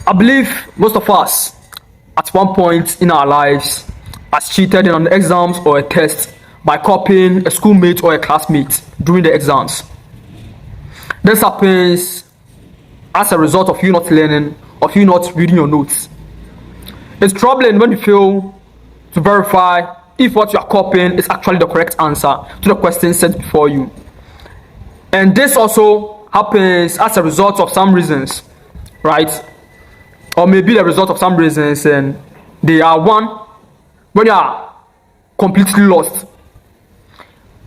I believe most of us at one point in our lives has cheated in an exams or a test by copying a schoolmate or a classmate during the exams. This happens as a result of you not learning, of you not reading your notes. It's troubling when you fail to verify if what you are copying is actually the correct answer to the question set before you. And this also happens as a result of some reasons, right? Or maybe the result of some reasons, and they are: one, when you are completely lost,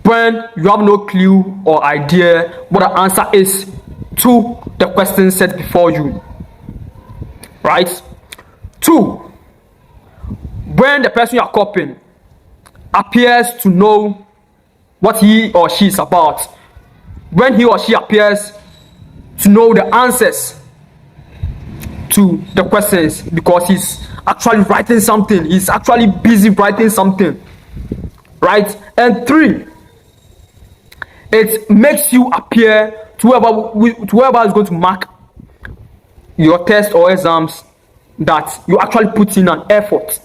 when you have no clue or idea what the answer is to the question set before you, right? Two, when the person you are copying appears to know what he or she is about, when he or she appears to know the answers to the questions because he's actually writing something, he's actually busy writing something, right? And three, it makes you appear to whoever is going to mark your test or exams that you actually put in an effort.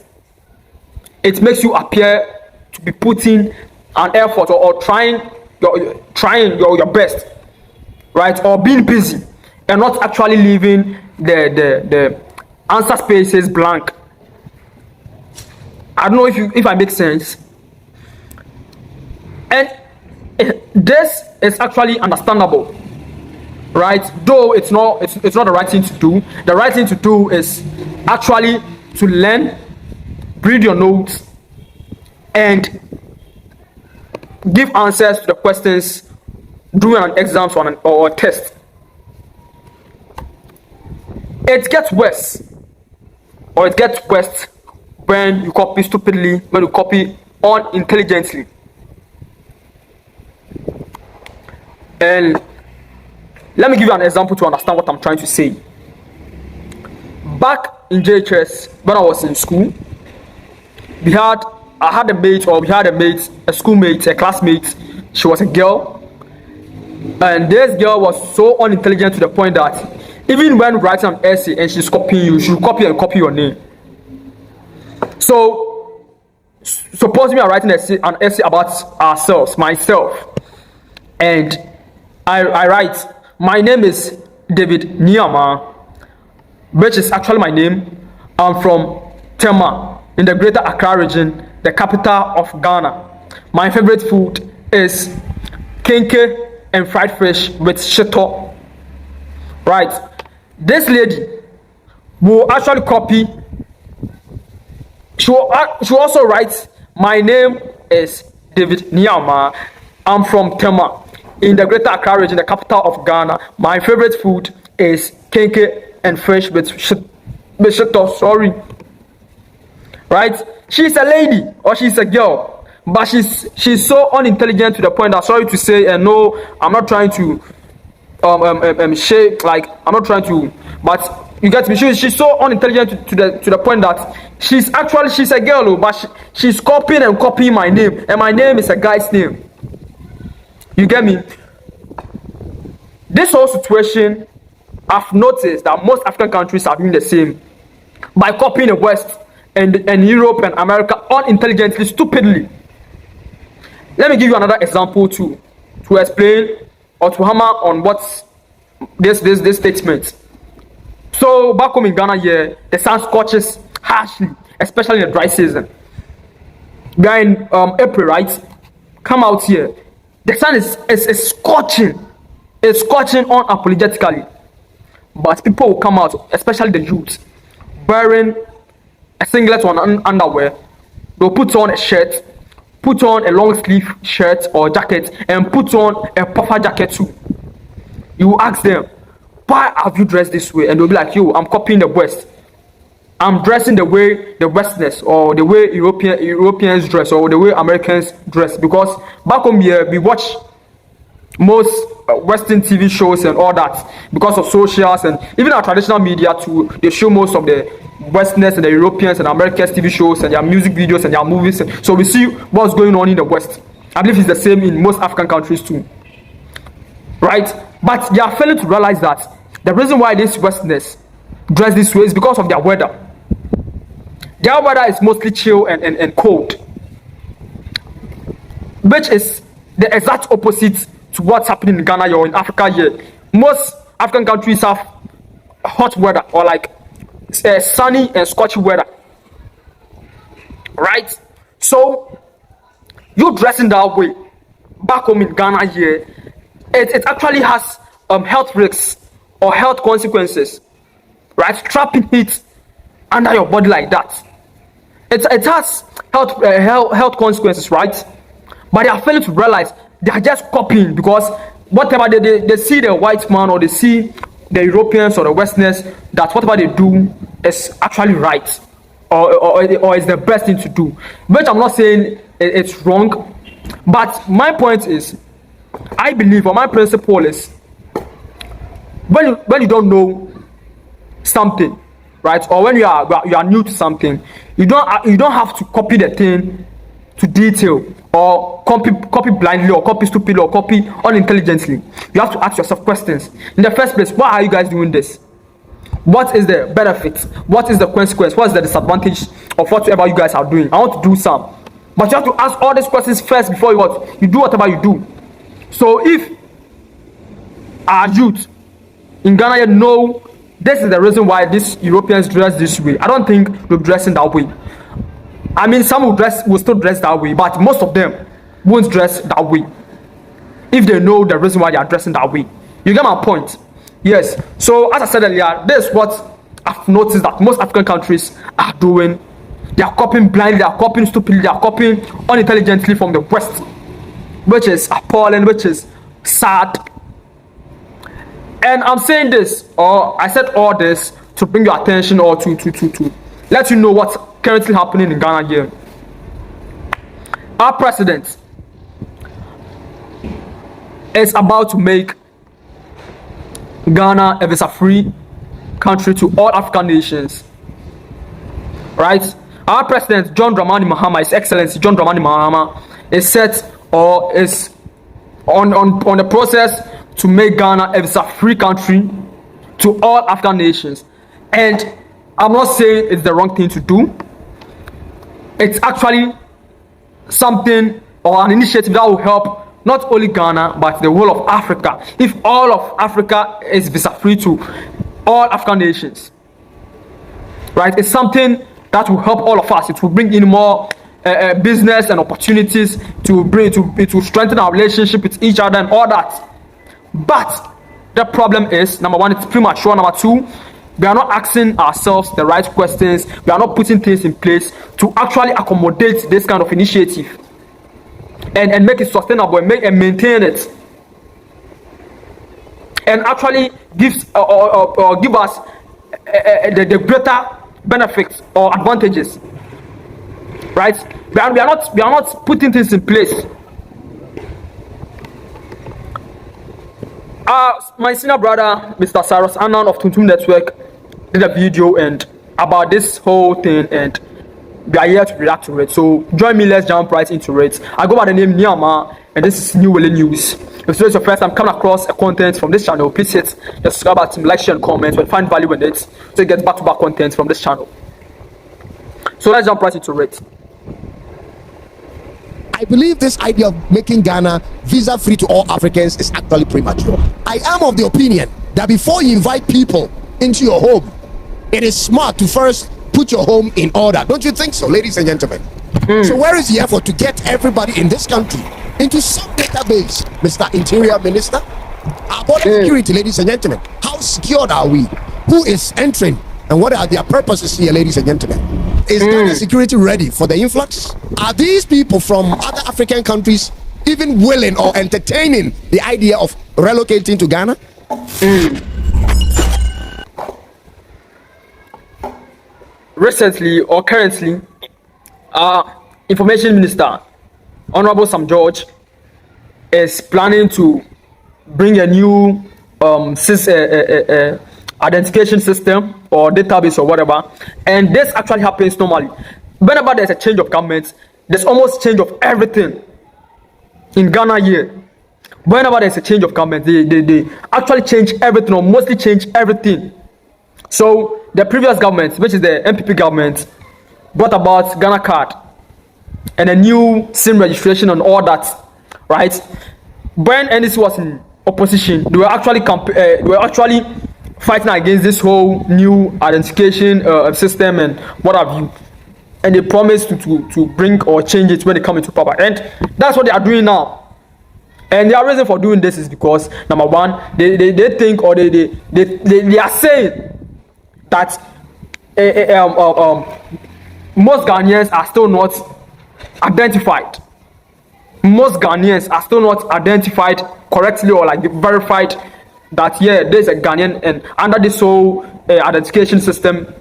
It makes you appear to be putting an effort or trying your best, right? Or being busy and not actually leaving the answer spaces blank. I don't know if I make sense. And this is actually understandable, right? Though it's not the right thing to do. The right thing to do is actually to learn, read your notes, and give answers to the questions during an exam or a test. It gets worse when you copy stupidly, when you copy unintelligently. And let me give you an example to understand what I'm trying to say. Back in JHS, when I was in school, we had a schoolmate, a classmate. She was a girl, and this girl was so unintelligent to the point that even when writing an essay and she's copying you, she'll copy your name. So suppose me are writing an essay about myself, and I write, my name is David Nyama, which is actually my name. I'm from Tema in the Greater Accra region, the capital of Ghana. My favorite food is kenke and fried fish with shito. Right? This lady will actually copy. She will also write, my name is David Nyama. I'm from Tema in the Greater Accra region, the capital of Ghana. My favorite food is kenke and fish with shito. Sorry. Right? She's a lady or she's a girl, but she's so unintelligent to the point that, sorry to say, and no, I'm not trying to I'm not trying to, but you get me. She's so unintelligent to the point that she's a girl, but she's copying my name, and my name is a guy's name. You get me? This whole situation, I've noticed that most African countries are doing the same by copying the West and Europe and America unintelligently, stupidly. Let me give you another example to explain or to hammer on what's this statement. So back home in Ghana here, the sun scorches harshly, especially in the dry season. We are in April, right? Come out here. The sun is scorching. It's scorching unapologetically. But people will come out, especially the youth, wearing a singlet or an underwear. They'll put on a shirt, put on a long sleeve shirt or jacket, and put on a puffer jacket too. You ask them, why have you dressed this way? And they'll be like, yo, I'm copying the West. I'm dressing the way the Westerners or the way Europeans dress or the way Americans dress. Because back home here, we watch most Western TV shows and all that because of socials, and even our traditional media too. They show most of the Westerners and the Europeans and Americans TV shows and their music videos and their movies. So we see what's going on in the West. I believe it's the same in most African countries too. Right? But they are failing to realize that the reason why these Westerners dress this way is because of their weather. Their weather is mostly chill and cold, which is the exact opposite to what's happening in Ghana or in Africa here. Most African countries have hot weather, or like sunny and scorchy weather, right? So you dressing that way back home in Ghana here, it actually has health risks or health consequences, right? Trapping heat under your body like that, it has health consequences, right? But they are failing to realize they are just copying, because whatever they see the white man, or they see the Europeans or the Westerners, that whatever they do is actually right, or is the best thing to do. Which I'm not saying it's wrong, but my point is, I believe, or my principle is, when you don't know something, right, or when you are new to something, you don't have to copy the thing to detail, or copy blindly, or copy stupidly, or copy unintelligently. You have to ask yourself questions. In the first place, why are you guys doing this? What is the benefit? What is the consequence? What is the disadvantage of whatever you guys are doing? I want to do some, but you have to ask all these questions first before you do whatever you do. So if our youth in Ghana know this is the reason why these Europeans dress this way, I don't think they'll be dressing that way. I mean, some will still dress that way, but most of them won't dress that way if they know the reason why they are dressing that way. You get my point? Yes. So as I said earlier, this is what I've noticed that most African countries are doing. They are copying blindly, they are copying stupidly, they are copying unintelligently from the West, which is appalling, which is sad. And I'm saying this, or I said all this to bring your attention, or to let you know what's currently happening in Ghana here. Our president is about to make Ghana a visa-free country to all African nations, right? Our president, John Dramani Mahama, His Excellency John Dramani Mahama, is set, or is on the process to make Ghana a visa-free country to all African nations. And I'm not saying it's the wrong thing to do. It's actually something, or an initiative that will help not only Ghana but the whole of Africa. If all of Africa is visa-free to all African nations, right? It's something that will help all of us. It will bring in more business and opportunities it will strengthen our relationship with each other and all that. But the problem is, number one, it's premature. Number two, we are not asking ourselves the right questions. We are not putting things in place to actually accommodate this kind of initiative and make it sustainable and maintain it, and actually give us the greater benefits or advantages, right? We are not putting things in place. My senior brother, Mr. Cyrus Annan of Tuntum Network, did a video and about this whole thing, and we are here to react to it. So join me, let's jump right into it. I go by the name Niama, and this is New Welle News. If this is your first time coming across a content from this channel, please hit the subscribe button, like, share, and comment when you find value in it, so you get back-to-back content from this channel. So let's jump right into it. I believe this idea of making Ghana visa-free to all Africans is actually premature. I am of the opinion that before you invite people into your home, it is smart to first put your home in order. Don't you think so, ladies and gentlemen? So where is the effort to get everybody in this country into some database, Mr. Interior Minister? Our border security, ladies and gentlemen, how secured are we? Who is entering? And what are their purposes here, ladies and gentlemen? Is Ghana security ready for the influx? Are these people from other African countries even willing or entertaining the idea of relocating to Ghana? Recently or currently, Information Minister Honorable Sam George is planning to bring a new identification system or database or whatever, and this actually happens normally. Whenever there's a change of government, there's almost change of everything in Ghana here. Whenever there's a change of government, they actually change everything, or mostly change everything. So the previous government, which is the MPP government, brought about Ghana card and a new SIM registration and all that, right? When NDC was in opposition, they were actually fighting against this whole new identification system and what have you. And they promised to bring or change it when they come into power. And that's what they are doing now. And their reason for doing this is because, number one, they think, or they are saying that most Ghanaians are still not identified. Most Ghanaians are still not identified correctly or like verified that, yeah, there's a Ghanaian, and under this whole identification system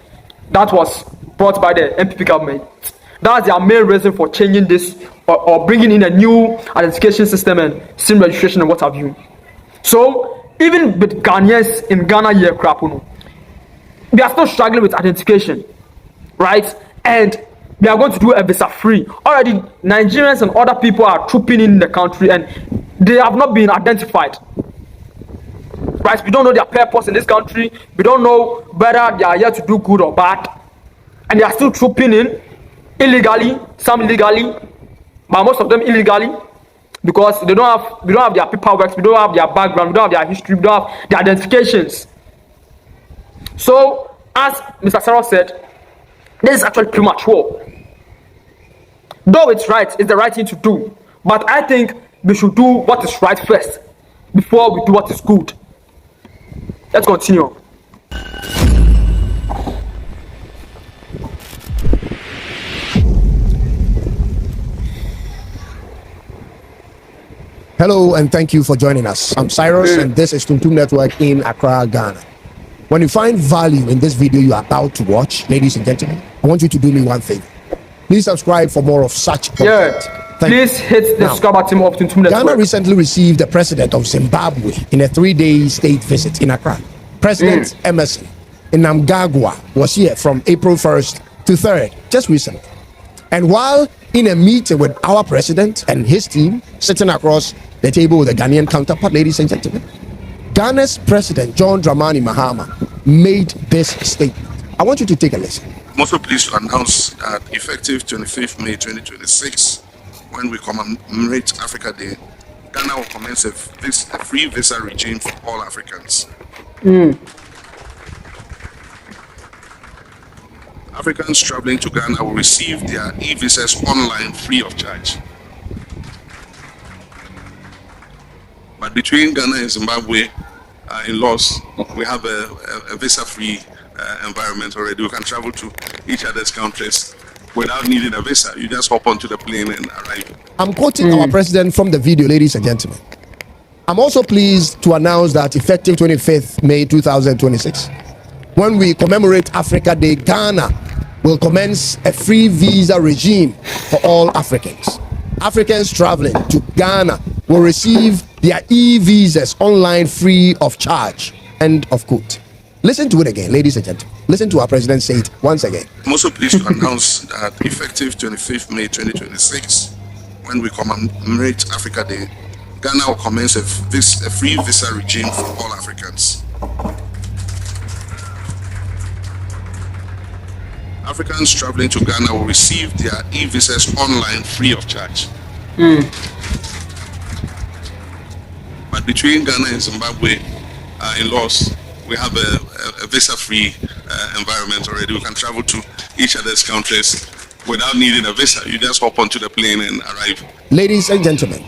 that was brought by the MPP government. That's their main reason for changing this or bringing in a new identification system and SIM registration and what have you. So even with Ghanaians in Ghana here, they are still struggling with identification, right? And they are going to do a visa free. Already, Nigerians and other people are trooping in the country and they have not been identified. Right? We don't know their purpose in this country. We don't know whether they are here to do good or bad. And they are still trooping in illegally, some legally, but most of them illegally, because we don't have their paperwork, we don't have their background, we don't have their history, we don't have their identifications. So, as Mr. Sarah said, this is actually premature. Though it's right, it's the right thing to do. But I think we should do what is right first before we do what is good. Let's continue. Hello and thank you for joining us. I'm Cyrus and this is Tuntum Network in Accra, Ghana. When you find value in this video you are about to watch, ladies and gentlemen, I want you to do me one thing. Please subscribe for more of such content. Please hit the subscribe button of Tuntum Network. Ghana recently received the president of Zimbabwe in a 3-day state visit in Accra. President Emerson Mnangagwa was here from April 1st to 3rd, just recently. And while in a meeting with our president and his team, sitting across the table with a Ghanaian counterpart, ladies and gentlemen, Ghana's President John Dramani Mahama made this statement. I want you to take a listen. I'm also pleased to announce that effective 25th May 2026, when we commemorate Africa Day, Ghana will commence a free visa regime for all Africans. Africans traveling to Ghana will receive their e-visas online free of charge. But between Ghana and Zimbabwe, in laws, we have a visa-free environment already. We can travel to each other's countries without needing a visa. You just hop onto the plane and arrive. I'm quoting our president from the video, ladies and gentlemen. I'm also pleased to announce that effective 25th May 2026, when we commemorate Africa Day, Ghana will commence a free visa regime for all Africans. Africans traveling to Ghana will receive their e-visas online free of charge. End of quote. Listen to it again, ladies and gentlemen. Listen to our president say it once again. I'm also pleased to announce that effective 25th May 2026, when we commemorate Africa Day, Ghana will commence a free visa regime for all Africans. Africans traveling to Ghana will receive their e-visas online free of charge. But between Ghana and Zimbabwe, in laws, we have a visa-free environment already. We can travel to each other's countries without needing a visa. You just hop onto the plane and arrive. Ladies and gentlemen,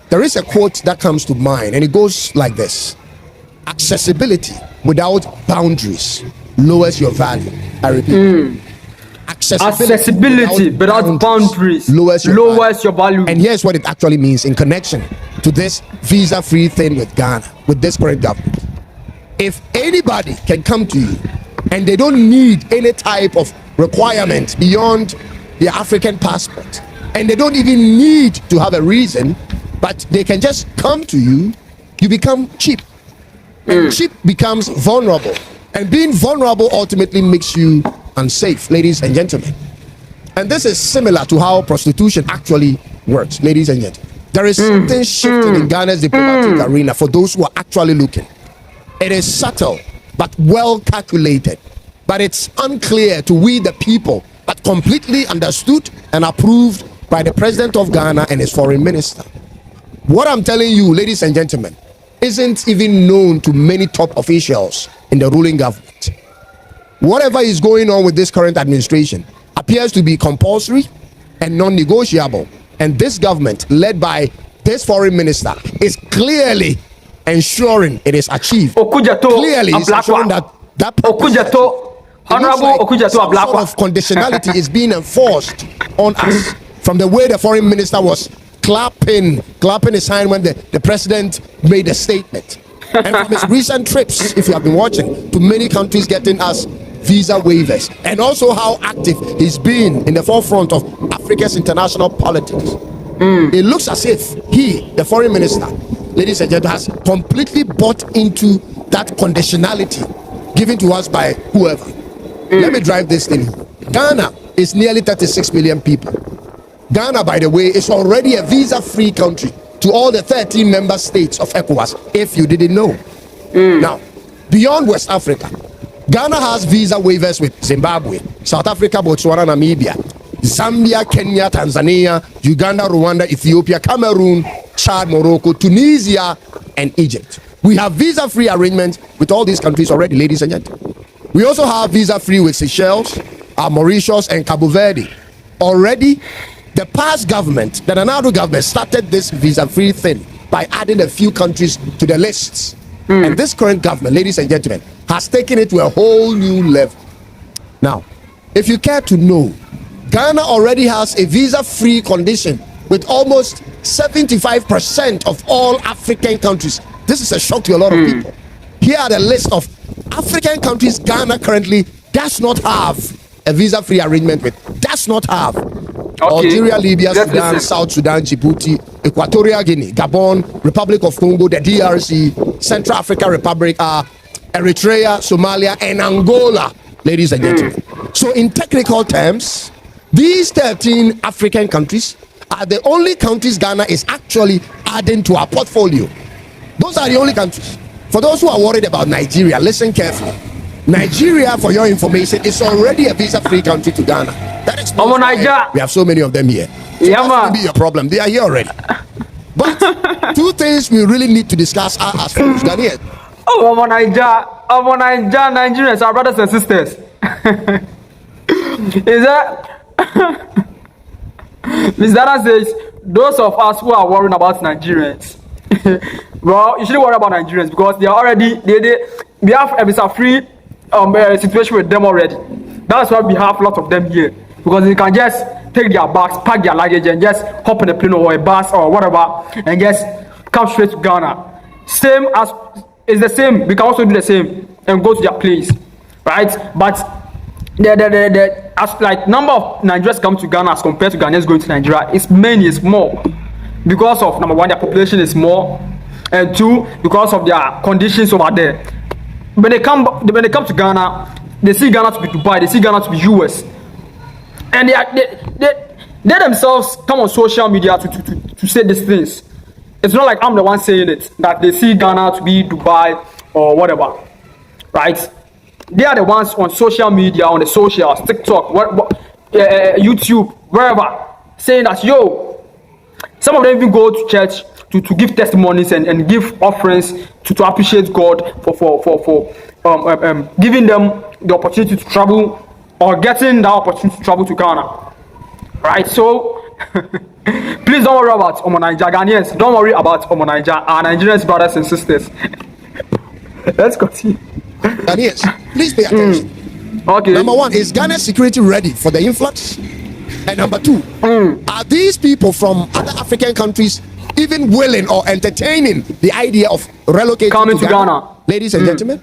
there is a quote that comes to mind and it goes like this: accessibility without boundaries lowers your value. I repeat. Accessibility without boundaries lowers your value. And here's what it actually means in connection to this visa-free thing with Ghana, with this current government. If anybody can come to you and they don't need any type of requirement beyond their African passport, and they don't even need to have a reason, but they can just come to you, you become cheap. And cheap becomes vulnerable. And being vulnerable ultimately makes you unsafe, ladies and gentlemen. And this is similar to how prostitution actually works, ladies and gentlemen. There is something shifting in Ghana's diplomatic arena for those who are actually looking. It is subtle but well calculated but it's unclear to we the people, but completely understood and approved by the president of Ghana and his foreign minister. What I'm telling you, ladies and gentlemen, isn't even known to many top officials in the ruling government. Whatever is going on with this current administration appears to be compulsory and non-negotiable, and this government, led by this foreign minister, is clearly ensuring it is achieved. Clearly is ensuring that Honorable like Okujato some sort of conditionality is being enforced on us from the way the foreign minister was clapping his hand when the president made a statement, and from his recent trips, if you have been watching, to many countries getting us visa waivers, and also how active he's been in the forefront of Africa's international politics. It looks as if he, the foreign minister, ladies and gentlemen, has completely bought into that conditionality given to us by whoever. Let me drive this thing. Ghana is nearly 36 million people. Ghana, by the way, is already a visa-free country to all the 13 member states of ECOWAS, if you didn't know. Now, beyond West Africa, Ghana has visa waivers with Zimbabwe, South Africa, Botswana, Namibia, Zambia, Kenya, Tanzania, Uganda, Rwanda, Ethiopia, Cameroon, Chad, Morocco, Tunisia, and Egypt. We have visa-free arrangements with all these countries already, ladies and gentlemen. We also have visa-free with Seychelles, Mauritius, and Cabo Verde. Already, the past government, the Nana government, started this visa-free thing by adding a few countries to the lists. And this current government, ladies and gentlemen, has taken it to a whole new level. Now, if you care to know, Ghana already has a visa-free condition with almost 75% of all African countries. This is a shock to a lot of people. Here are the list of African countries Ghana currently does not have a visa-free arrangement with. Does not have. Algeria, Libya, Sudan, South Sudan, Djibouti, Equatorial Guinea, Gabon, Republic of Congo, the DRC, Central African Republic, Eritrea, Somalia, and Angola, ladies and gentlemen. So in technical terms, these 13 African countries are the only countries Ghana is actually adding to our portfolio. Those are the only countries. For those who are worried about Nigeria, listen carefully. Nigeria, for your information, is already a visa-free country to Ghana. That is we have so many of them here. So that be your problem. They are here already. But two things we really need to discuss are as follows, Ghanaians. Nigerians are brothers and sisters. Is that Ms. Dana says those of us who are worrying about Nigerians, well, you shouldn't worry about Nigerians because they are already we have a visa-free situation with them already. That's why we have lots of them here, because they can just take their bags, pack their luggage, and just hop in a plane or a bus or whatever, and just come straight to Ghana. Same as it's the same. We can also do the same and go to their place, right? But the as like number of Nigerians come to Ghana as compared to Ghanaians going to Nigeria is more because of number one, their population is more, and two, because of their conditions over there. When they come to Ghana, they see Ghana to be Dubai, they see Ghana to be US, and they themselves come on social media to say these things. It's not like I'm the one saying it, that they see Ghana to be Dubai or whatever, right? They are the ones on social media, on the socials, TikTok, YouTube, wherever, saying that, yo, some of them even go to church to give testimonies and give offerings to appreciate God for giving them the opportunity to travel or getting the opportunity to travel to Ghana, right? So please don't worry about Omonaija Ghanaians. Don't worry about Omonaija, our Nigerians brothers and sisters. Let's continue. Ghanaians, please pay attention. Okay. Number one, is Ghana's security ready for the influx? And number two, are these people from other African countries even willing or entertaining the idea of relocating coming to Ghana? Ladies and gentlemen,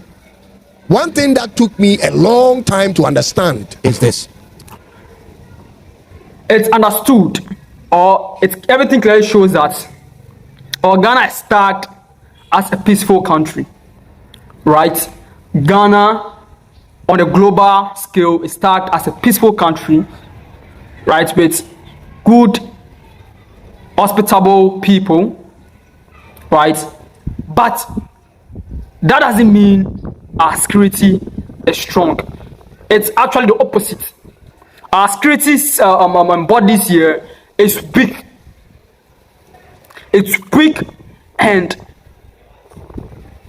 one thing that took me a long time to understand is this. It's understood, or everything clearly shows that Ghana is tagged as a peaceful country, right? Ghana, on a global scale, is tagged as a peaceful country, right, with good, hospitable people, right? But that doesn't mean our security is strong. It's actually the opposite. Our security bodies here is weak. It's weak, and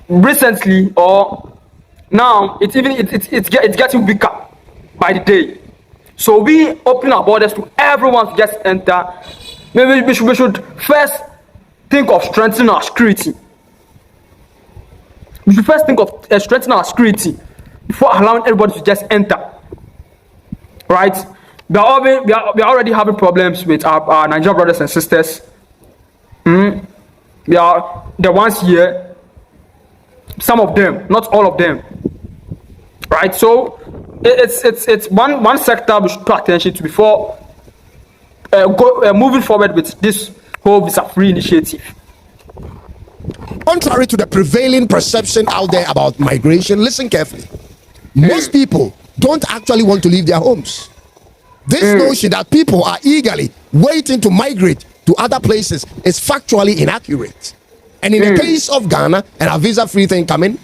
recently or now it's getting weaker by the day. So we open our borders to everyone to just enter. Maybe we should first think of strengthening our security. We should first think of strengthening our security before allowing everybody to just enter. Right? We are already having problems with our Nigerian brothers and sisters. They are the ones here. Some of them, not all of them. Right? So it's one sector we should pay attention to before moving forward with this whole visa-free initiative. Contrary to the prevailing perception out there about migration, listen carefully. Most people don't actually want to leave their homes. This notion that people are eagerly waiting to migrate to other places is factually inaccurate. And in the case of Ghana and our visa-free thing coming,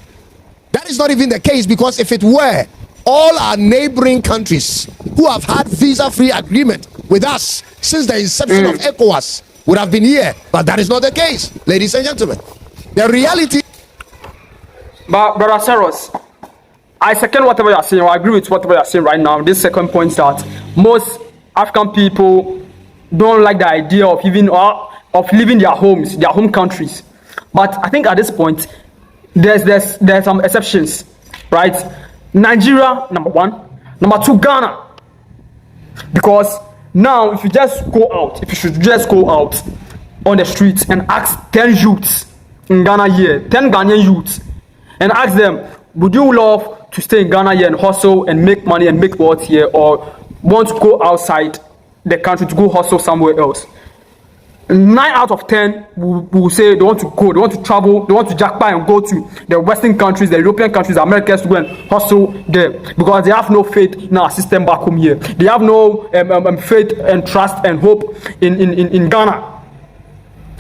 that is not even the case, because if it were, all our neighboring countries who have had visa-free agreement with us since the inception of ECOWAS would have been here, but that is not the case, ladies and gentlemen. The reality. But Brother Saros, I second whatever you are saying. I agree with whatever you are saying right now. This second point is that most African people don't like the idea of leaving their homes, their home countries. But I think at this point, there's some exceptions, right? Nigeria, number one. Number two, Ghana. Because now, if you should just go out on the streets and ask 10 youths in Ghana here, 10 Ghanaian youths, and ask them, would you love to stay in Ghana here and hustle and make money and make wealth here, or want to go outside the country to go hustle somewhere else? 9 out of 10 will say they want to go, they want to travel, they want to jackpot and go to the Western countries, the European countries, the Americans, to go and hustle there, because they have no faith in our system back home here. They have no faith and trust and hope in Ghana.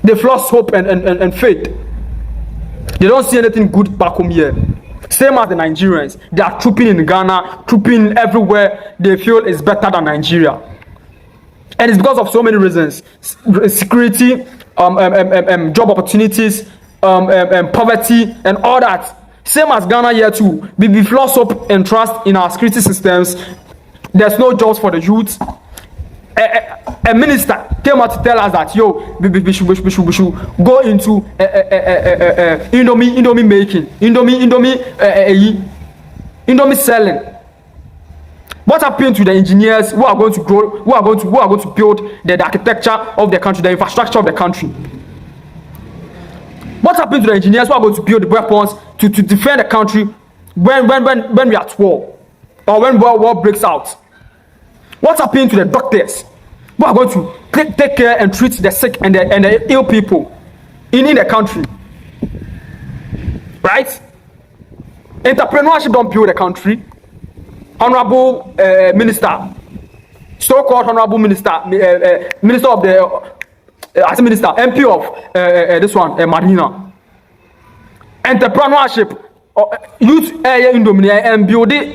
They've lost hope and faith. They don't see anything good back home here. Same as the Nigerians. They are trooping in Ghana, trooping everywhere they feel is better than Nigeria. And it's because of so many reasons: security, job opportunities, poverty, and all that. Same as Ghana here too. We've lost hope and trust in our security systems. There's no jobs for the youth. A minister came out to tell us that we should go into Indomie making, Indomie selling. What happened to the engineers who are going to grow, who are going to build the architecture of the country, the infrastructure of the country? What happened to the engineers who are going to build the weapons to defend the country when we are at war, or when war breaks out? What happened to the doctors who are going to take care and treat the sick and the ill people in the country? Right? Entrepreneurship don't build the country. Honorable minister, so-called honorable minister, minister of the, as a minister, MP of this one, Marina. Entrepreneurship, youth Indomine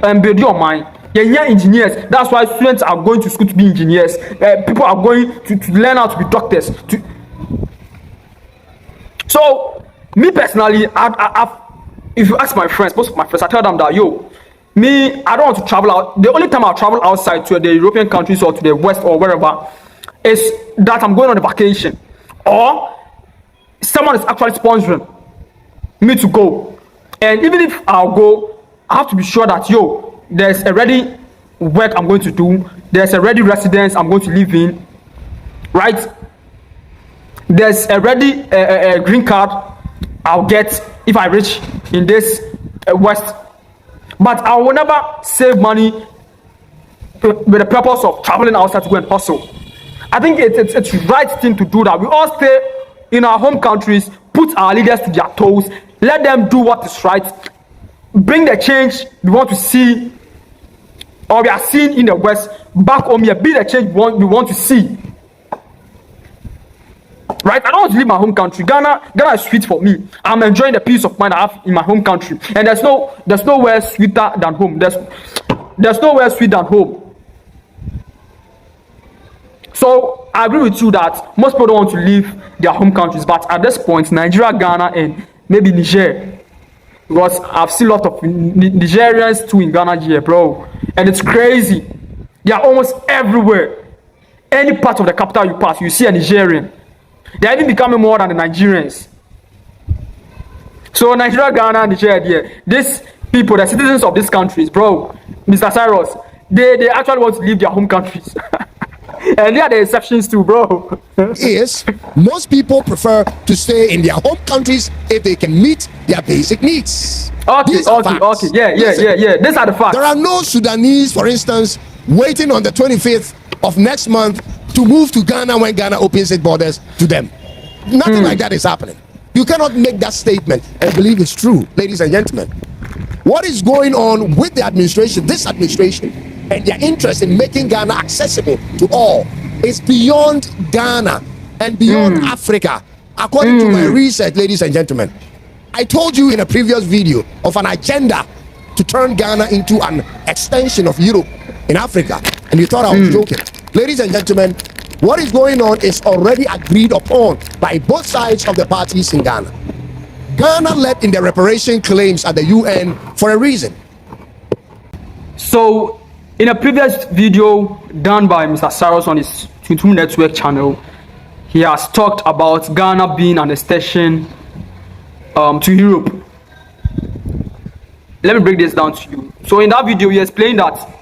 and build your mind. Young engineers. That's why students are going to school to be engineers. People are going to learn how to be doctors. So, me personally, if you ask my friends, most of my friends, I tell them that I don't want to travel out. The only time I'll travel outside to the European countries or to the West or wherever is that I'm going on a vacation, or someone is actually sponsoring me to go. And even if I'll go, I have to be sure that there's already work I'm going to do, there's already residence I'm going to live in, right? There's already a green card I'll get if I reach in this West. But I will never save money with the purpose of traveling outside to go and hustle. I think it's the right thing to do that. We all stay in our home countries, put our leaders to their toes, let them do what is right, bring the change we want to see, or we are seeing in the West, back home here, be the change we want to see. Right? I don't want to leave my home country. Ghana is sweet for me. I'm enjoying the peace of mind I have in my home country. And there's nowhere sweeter than home. there's nowhere sweet than home. So I agree with you that most people don't want to leave their home countries, but at this point, Nigeria, Ghana, and maybe Niger, because I've seen a lot of Nigerians too in Ghana here, bro, and it's crazy. They are almost everywhere. Any part of the capital you pass, you see a Nigerian. They're even becoming more than the Nigerians. So Nigeria, Ghana, Nigeria, these people, the citizens of these countries, bro, Mr. Cyrus, they actually want to leave their home countries. And they are the exceptions too, bro. Is most people prefer to stay in their home countries if they can meet their basic needs. Okay. These are the facts. There are no Sudanese, for instance, waiting on the 25th of next month to move to Ghana when Ghana opens its borders to them. Nothing like that is happening. You cannot make that statement and believe it's true, ladies and gentlemen. What is going on with the administration, this administration, and their interest in making Ghana accessible to all is beyond Ghana and beyond Africa. According to my research, ladies and gentlemen, I told you in a previous video of an agenda to turn Ghana into an extension of Europe in Africa, and you thought I was joking. Ladies and gentlemen, what is going on is already agreed upon by both sides of the parties in Ghana. Ghana led in the reparation claims at the UN for a reason. So, in a previous video done by Mr. Cyrus on his YouTube network channel, he has talked about Ghana being an extension to Europe. Let me break this down to you. So in that video, he explained that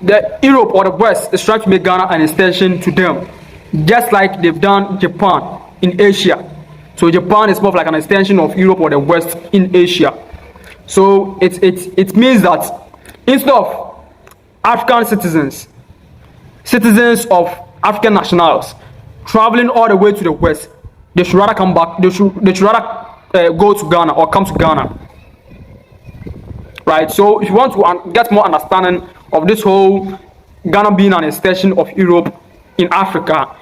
the Europe or the West is trying to make Ghana an extension to them, just like they've done Japan in Asia. So Japan is more of like an extension of Europe or the West in Asia. So it means that instead of African citizens of African nationals traveling all the way to the West, they should rather come back. They should rather go to Ghana or come to Ghana. Right. So if you want to get more understanding of this whole Ghana being an extension of Europe in Africa,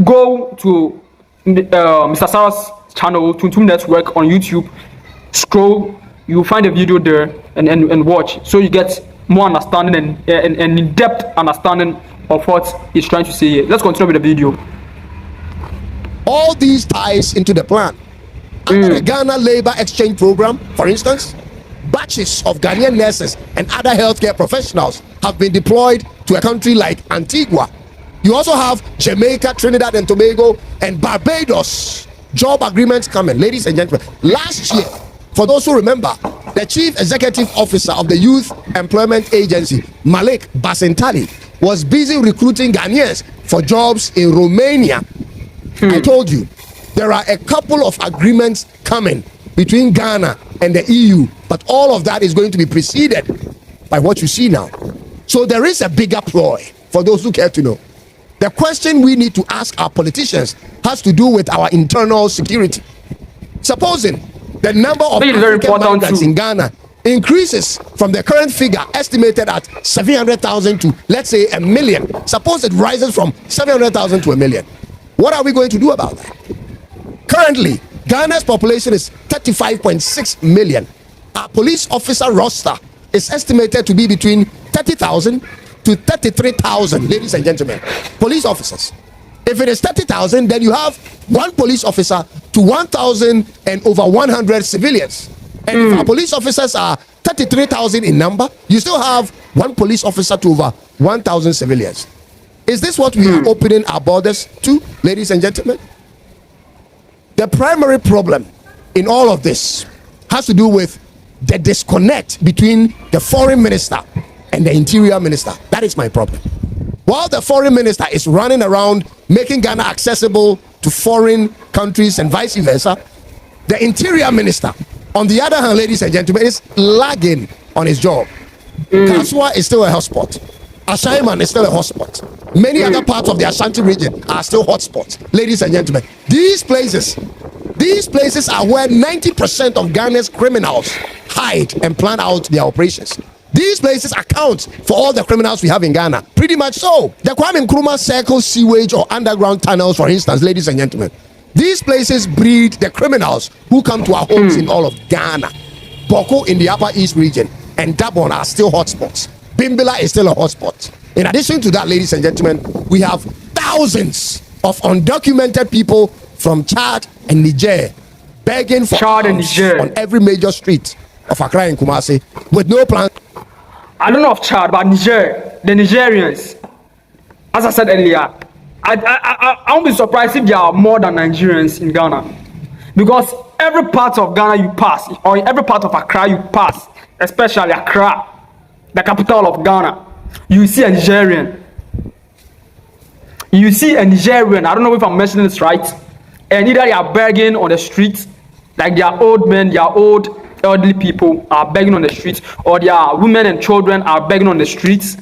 go to Mr. Sarah's channel, Tuntum Network on YouTube. Scroll, you'll find a video there and watch, so you get more understanding and in-depth understanding of what he's trying to say here. Let's continue with the video. All these ties into the plan. Under the Ghana Labor Exchange Program, for instance, batches of Ghanaian nurses and other healthcare professionals have been deployed to a country like Antigua. You also have Jamaica, Trinidad and Tobago, and Barbados job agreements coming. Ladies and gentlemen, last year, for those who remember, the chief executive officer of the Youth Employment Agency, Malik Basentali, was busy recruiting Ghanaians for jobs in Romania. I told you, there are a couple of agreements coming between Ghana and the EU, but all of that is going to be preceded by what you see now. So there is a bigger ploy, for those who care to know. The question we need to ask our politicians has to do with our internal security. Supposing the number of African migrants in Ghana increases from the current figure estimated at 700,000 to, let's say, 1 million. Suppose it rises from 700,000 to 1 million. What are we going to do about that? Currently, Ghana's population is 35.6 million. Our police officer roster is estimated to be between 30,000 to 33,000, ladies and gentlemen, police officers. If it is 30,000, then you have one police officer to 1,000 and over 100 civilians. And if our police officers are 33,000 in number, you still have one police officer to over 1,000 civilians. Is this what we are opening our borders to, ladies and gentlemen? The primary problem in all of this has to do with the disconnect between the foreign minister and the interior minister. That is my problem. While the foreign minister is running around making Ghana accessible to foreign countries and vice versa, the interior minister, on the other hand, ladies and gentlemen, is lagging on his job. Kaswa is still a hotspot. Ashaiman is still a hotspot. Many other parts of the Ashanti region are still hotspots. Ladies and gentlemen, these places are where 90% of Ghana's criminals hide and plan out their operations. These places account for all the criminals we have in Ghana. Pretty much so. The Kwame Nkrumah Circle sewage or underground tunnels, for instance, ladies and gentlemen. These places breed the criminals who come to our homes in all of Ghana. Boko in the Upper East region and Dabon are still hotspots. Bimbila is still a hotspot. In addition to that, ladies and gentlemen, we have thousands of undocumented people from Chad and Niger begging for Chad and Niger on every major street of Accra and Kumasi with no plan. I don't know of Chad, but Niger, the Nigerians, as I said earlier, I won't be surprised if there are more than Nigerians in Ghana. Because every part of Ghana you pass, or every part of Accra you pass, especially Accra, the capital of Ghana, you see a Nigerian. You see a Nigerian, I don't know if I'm mentioning this right, and either they are begging on the street, like they are old men, they are old, elderly people are begging on the streets, or their women and children are begging on the streets.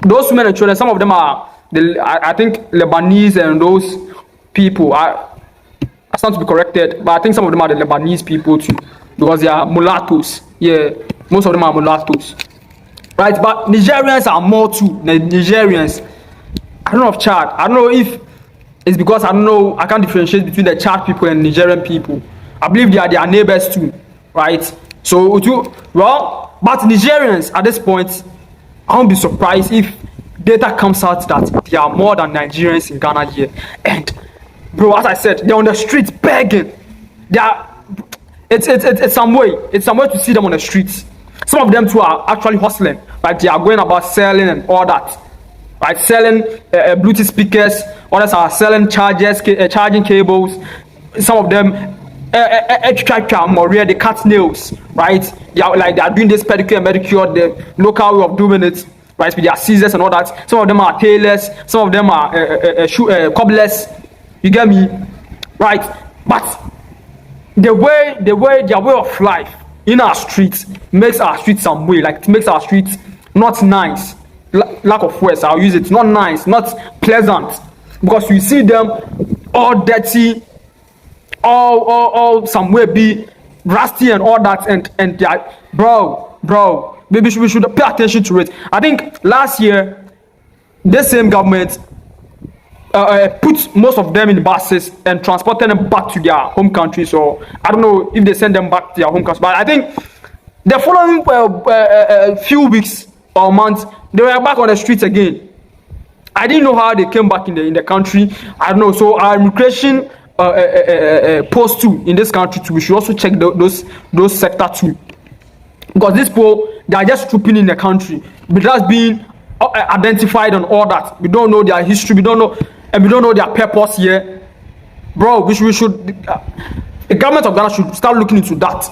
Those women and children, some of them are, I think, Lebanese, and those people, I stand to be corrected, but I think some of them are the Lebanese people too, because they are mulattoes. Yeah, most of them are mulattoes. Right, but Nigerians are more too. Nigerians, I don't know of Chad. I don't know if it's because I don't know, I can't differentiate between the Chad people and Nigerian people. I believe they are their neighbors too, right? So, well, but Nigerians at this point, I won't be surprised if data comes out that there are more than Nigerians in Ghana here. And, bro, as I said, they're on the streets begging. They are, it's some way to see them on the streets. Some of them too are actually hustling, like they are going about selling and all that. Like selling Bluetooth speakers, others are selling charging cables. Some of them they cut nails, right? They are doing this pedicure and manicure, the local way of doing it, right? With their scissors and all that. Some of them are tailors, some of them are cobblers. You get me, right? But their way of life in our streets makes our streets some way, like it makes our streets not nice. Lack of words, I'll use it. Not nice, not pleasant, because you see them all dirty, all some way be rusty and all that, and they are, bro, maybe we should pay attention to it. I think last year this same government put most of them in buses and transported them back to their home countries, or I don't know if they send them back to their home countries, but I think the following few weeks or months they were back on the streets again. I didn't know how they came back in the country. I don't know. So our immigration post too in this country too, we should also check those sector too, because these people, they are just trooping in the country without being identified and all that. We don't know their history. We don't know their purpose here, bro. We should the government of Ghana should start looking into that.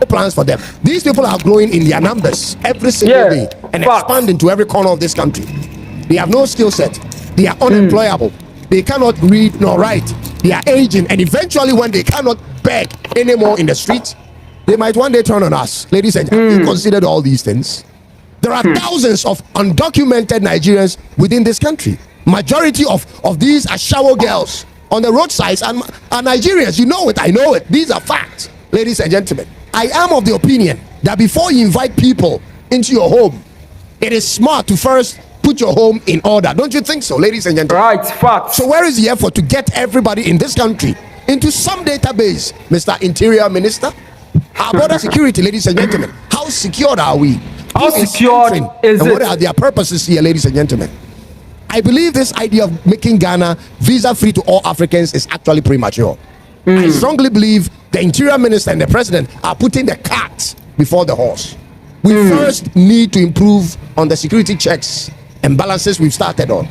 Plans for them. These people are growing in their numbers every single day and expanding to every corner of this country. They have no skill set. They are unemployable. They cannot read nor write. They are aging, and eventually, when they cannot beg anymore in the streets, they might one day turn on us. Ladies and gentlemen, have you considered all these things? There are thousands of undocumented Nigerians within this country. Majority of these are shower girls on the roadsides and are Nigerians. You know it, I know it. These are facts, ladies and gentlemen. I am of the opinion that before you invite people into your home, it is smart to first put your home in order. Don't you think so, ladies and gentlemen? Right, fact. So where is the effort to get everybody in this country into some database, Mr. Interior Minister? Our border security, ladies and gentlemen, how secured are we? How secured is it? What are their purposes here, ladies and gentlemen? I believe this idea of making Ghana visa-free to all Africans is actually premature. I strongly believe the Interior Minister and the President are putting the cart before the horse. We first need to improve on the security checks and balances we've started on.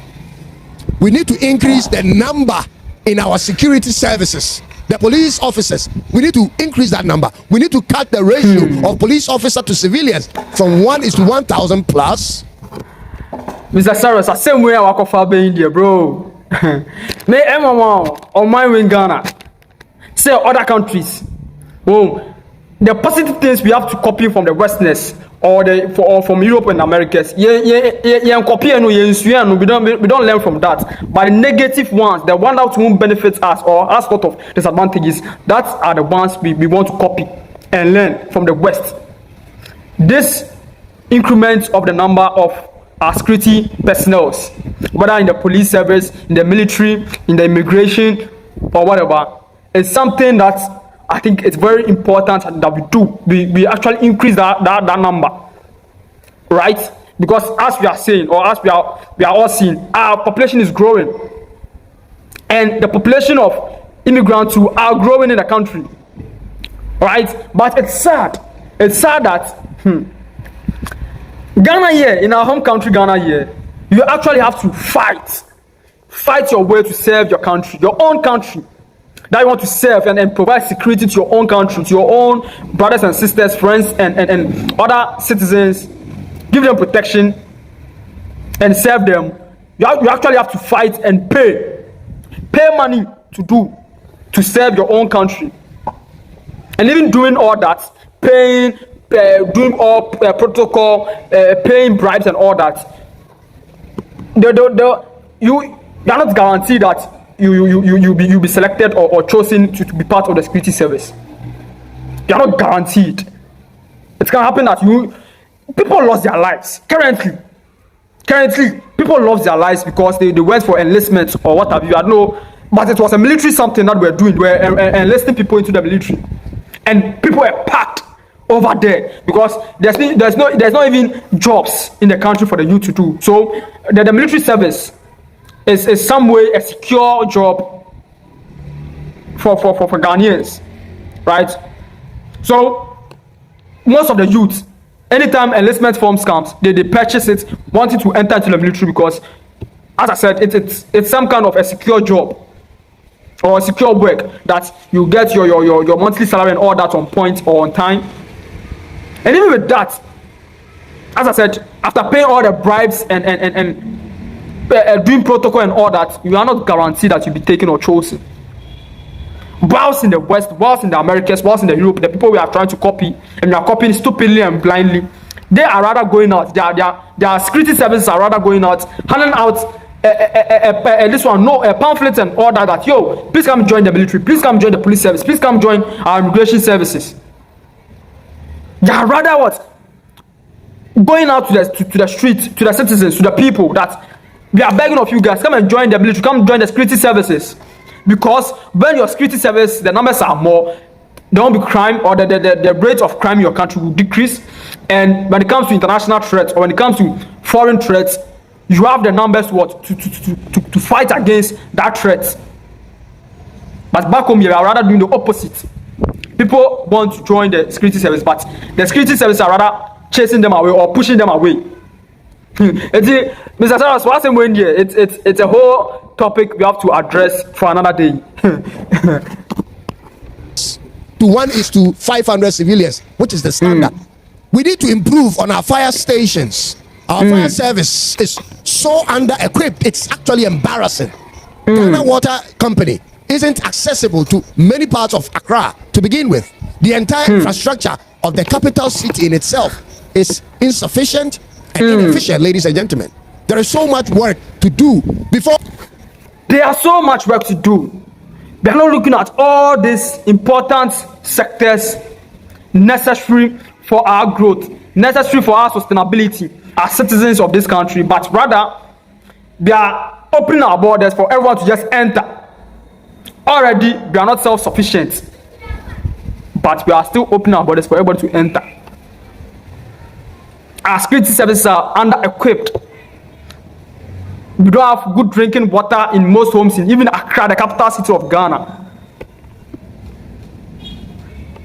We need to increase the number in our security services. The police officers, we need to increase that number. We need to cut the ratio of police officer to civilians from 1:1,000 plus. Mr. Cyrus, the same way I walk off India, bro. Me, on my way in Ghana. Say other countries, well, the positive things we have to copy from the Westerners or from Europe and Americas. Copy and we don't learn from that. But the negative ones, the one that won't benefit us or has sort of disadvantages, that are the ones we want to copy and learn from the West. This increment of the number of our security personnel, whether in the police service, in the military, in the immigration, or whatever, is something that I think it's very important that we actually increase that number, right? Because as we are saying, or as we are all seeing, our population is growing, and the population of immigrants who are growing in the country, right? But it's sad that Ghana here, in our home country Ghana here, you actually have to fight your way to serve your country, your own country that you want to serve, and provide security to your own country, to your own brothers and sisters, friends, and other citizens. Give them protection and serve them. You actually have to fight and pay money to serve your own country. And even doing all that, paying, doing all protocol, paying bribes and all that, you are not guaranteed that you'll be selected or chosen to be part of the security service. You are not guaranteed. It's gonna happen that people lost their lives. Currently, people lost their lives because they went for enlistment or what have you. I don't know, but it was a military something that we're doing. We're enlisting people into the military, and people were packed over there because there's not even jobs in the country for the youth to do. So the military service is some way a secure job for Ghanaians, right? So most of the youth, anytime enlistment forms comes, they purchase it wanting to enter into the military because, as I said, it's some kind of a secure job or a secure work that you get your monthly salary and all that on point or on time. And even with that, as I said, after paying all the bribes and doing protocol and all that, you are not guaranteed that you'll be taken or chosen. Whilst in the West, whilst in the Americas, whilst in the Europe, the people we are trying to copy, and we are copying stupidly and blindly, they are rather going out. Their security services are rather going out, handing out pamphlets and all that. Yo, please come join the military. Please come join the police service. Please come join our immigration services. They are rather what? Going out to the streets, to the citizens, to the people that we are begging of you guys, come and join the military, come join the security services. Because when your security service, the numbers are more, there won't be crime, or the rate of crime in your country will decrease. And when it comes to international threats, or when it comes to foreign threats, you have the numbers to fight against that threat. But back home, you are rather doing the opposite. People want to join the security service, but the security service are rather chasing them away or pushing them away. Mr. Saras, what's in here? It's a whole topic we have to address for another day. To 1:500 civilians, which is the standard. We need to improve on our fire stations. Our fire service is so under-equipped, it's actually embarrassing. Ghana Water Company isn't accessible to many parts of Accra to begin with. The entire infrastructure of the capital city in itself is insufficient and inefficient, ladies and gentlemen. There is so much work to do before. There are so much work to do. We are not looking at all these important sectors necessary for our growth, necessary for our sustainability as citizens of this country, but rather they are opening our borders for everyone to just enter. Already, we are not self-sufficient, but we are still opening our borders for everybody to enter. Our security services are under-equipped. We don't have good drinking water in most homes, in even Accra, the capital city of Ghana.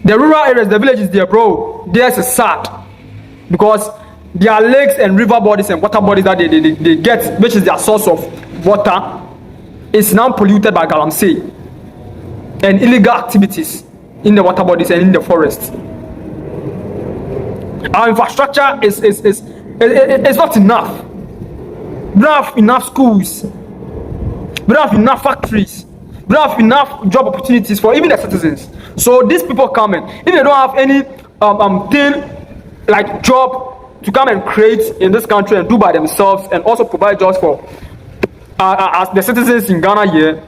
The rural areas, the villages there, bro, theirs is sad because their lakes and river bodies and water bodies that they get, which is their source of water, is now polluted by galamsey and illegal activities in the water bodies and in the forest. Our infrastructure is not enough. We don't have enough schools. We don't have enough factories. We don't have enough job opportunities for even the citizens. So these people come in, if they don't have any thing like job to come and create in this country and do by themselves, and also provide jobs for as the citizens in Ghana here,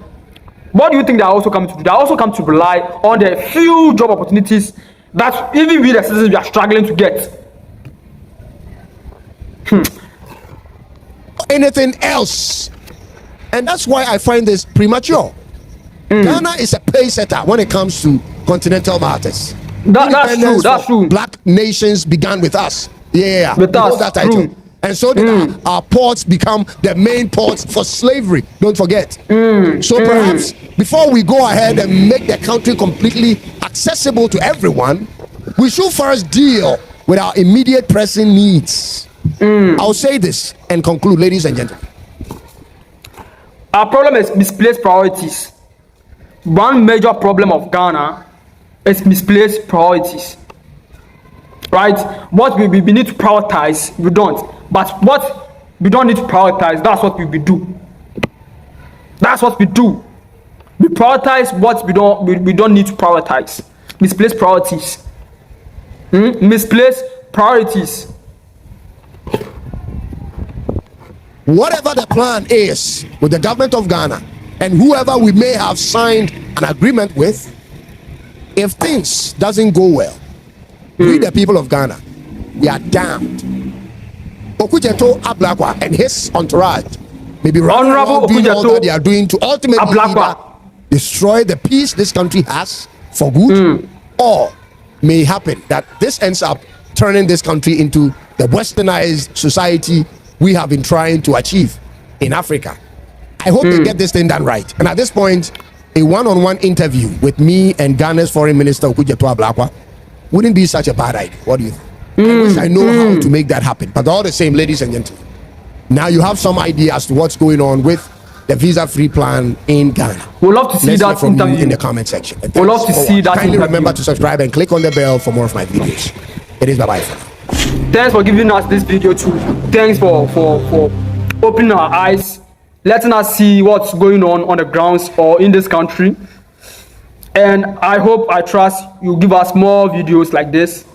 what do you think they are also coming to do? They are also come to rely on the few job opportunities that even we the citizens we are struggling to get. Anything else, and that's why I find this premature. Ghana is a pace setter when it comes to continental matters. That's true. Independence That's for true. Black nations began with us. Yeah. With We hold us, that title. true. And so did our ports become the main ports for slavery. Don't forget. So perhaps before we go ahead and make the country completely accessible to everyone, we should first deal with our immediate pressing needs. I'll say this and conclude, ladies and gentlemen. Our problem is misplaced priorities. One major problem of Ghana is misplaced priorities. Right? What we need to prioritize, we don't. But what we don't need to prioritize, that's what we do. That's what we do. We prioritize what we don't need to prioritize. Misplaced priorities. Misplaced priorities. Whatever the plan is with the government of Ghana and whoever we may have signed an agreement with, if things doesn't go well, we the people of Ghana, we are damned. Okujeto Ablakwa and his entourage may be doing all that they are doing to ultimately either destroy the peace this country has for good, or may happen that this ends up turning this country into the westernized society we have been trying to achieve in Africa. I hope they get this thing done right. And at this point, a one-on-one interview with me and Ghana's Foreign Minister Okujeto Ablakwa wouldn't be such a bad idea. What do you think? I wish I know how to make that happen. But all the same, ladies and gentlemen, now you have some idea as to what's going on with the visa-free plan in Ghana. We'd love to see Let's hear that from you interview in the comment section. We'd love to see that Kindly interview. remember to subscribe and click on the bell for more of my videos. It is bye-bye for now. Thanks for giving us this video too. Thanks for opening our eyes, letting us see what's going on the grounds or in this country. And I trust you give us more videos like this.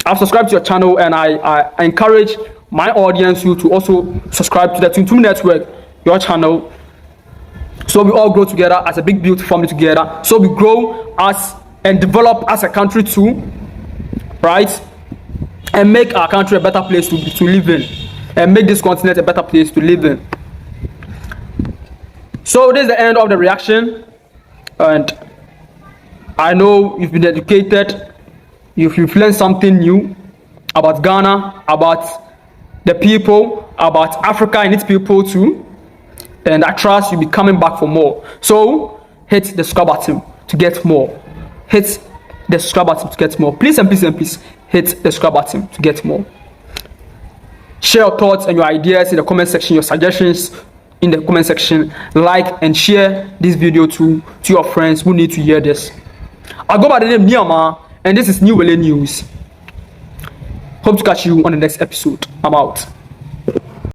I've subscribed to your channel, and I encourage my audience you to also subscribe to the Tuntum Network, your channel, so we all grow together as a big beautiful family together, so we grow as and develop as a country too, right? And make our country a better place to live in, and make this continent a better place to live in. So this is the end of the reaction, and I know you've been educated, you've learned something new about Ghana, about the people, about Africa and its people too, and I trust you'll be coming back for more. So hit the subscribe button to get more. Hit the subscribe button to get more. Please and please and please hit the subscribe button to get more. Share your thoughts and your ideas in the comment section, your suggestions in the comment section. Like and share this video to your friends who need to hear this. I go by the name Niama, and this is New Wele News. Hope to catch you on the next episode. I'm out.